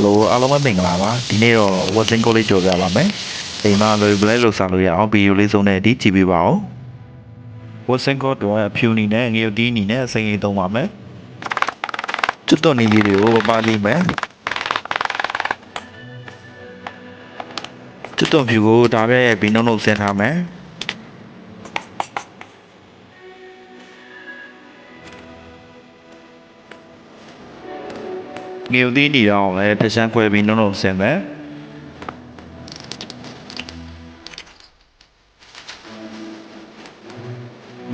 လို့အားလုံးပဲမင်္ဂလာပါဒီနေ့တော့ Watson College ကြော်ပြပါမယ်အိမ်မှာလွယ်လွယ်လို့စားလို့ရအောင်ဗီဒီယိုလေးစုံနဲ့ဒီကြည့်ပေးပါဦး Watson College တော့အဖြူနေနဲ့ငရုတ်တီးနေနဲ့စိန်လေးသုံးပါမယ်ကျွတ်တော်နေလေးတွေကိုပါလိမ့်မယ်ကျွတ်တော်ဖြူကိုဒါပဲဘီနှုံနှုတ်ဆင်းထားမယ်ငရုတ်တီးနေတော့လည်းတစ်ချမ်းခွဲပြီးနှုံနှုတ်ဆင်းမယ်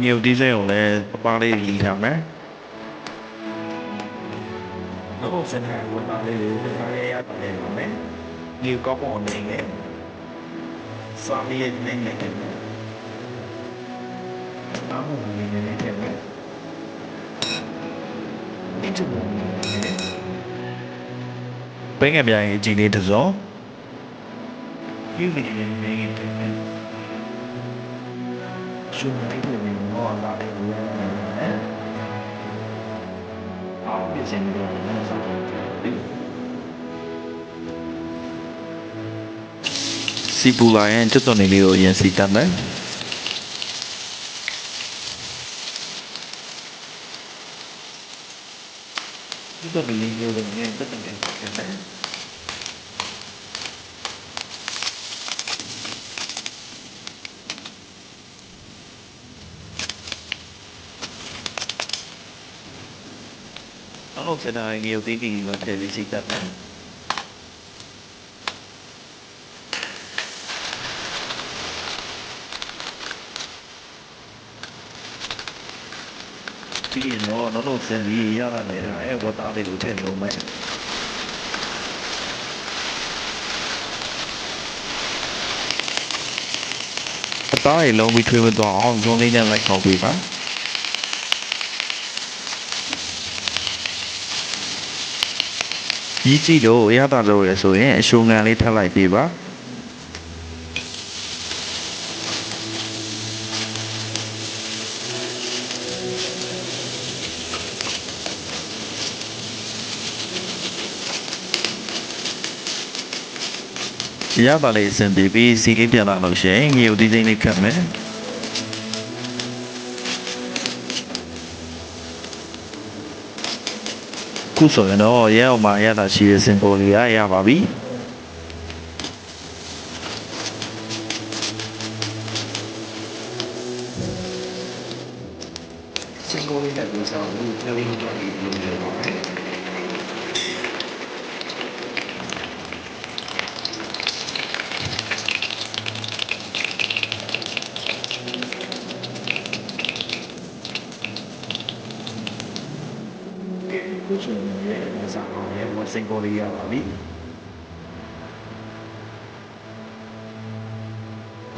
ငရုတ်တီးစိန်ကိုလည်းပါလေးလီထားမယ်နှုံနှုတ်ဆင်းထားဝင်ပါလေးတွေဒါလေးရတယ်ပါမယ်ဒီကောက်ပေါ်နေနေစာလေးနေနေတယ်အားလုံးနေနေတယ်ဒီတူဘယ်ငယ်ပြိုင်အကြည့်လေးတစ်စုံယူနေနေနေတယ်ရှုံးလိုက်တယ်ဘောလာတယ်အော်ပြင်းနေတယ်ဆက်စီပူလာရင်ကျွတ်တော်နေလေးကိုအရင်စီတတ်မယ်ကျွတ်တော်နေလေးကိုလည်းတက်တယ်အော်ဆက်တိုင်းငယ်တီးတီးမှာထည့်ပြီးစီတတ်မယ်ပြီးရင်တော့နောက်တော့ဆင်ပြီးရတာလေအဲဝတ်သားလေးကိုထည့်လို့မယ်အသားရေလုံးပြီးထွေးမသွားအောင်ဇုံးလေးနဲ့လိုက်ခေါက်ပေးပါကြီးကြည့်လို့ရတာလို့ရဆိုရင်အရှုံငံလေးထပ်လိုက်ပေးပါရပါလေစင်ပြီးစီလေးပြန်လာလို့ရှိရင်ငရုတ်သီးစိမ့်လေးခတ်မယ်ခုဆိုရင်တော့ရဲအောင်မှာရတာရှိတဲ့စင်ပေါ်လေးရပါပြီစင်ပေါ်လေးနဲ့ဒီဆောင်ကိုထည့်ပြီးတော့ဒီလိုမျိုးပါခုဆိုရင်လည်းစားအောင်ရဲဝတ်စင်ကိုလေးရပါပြီ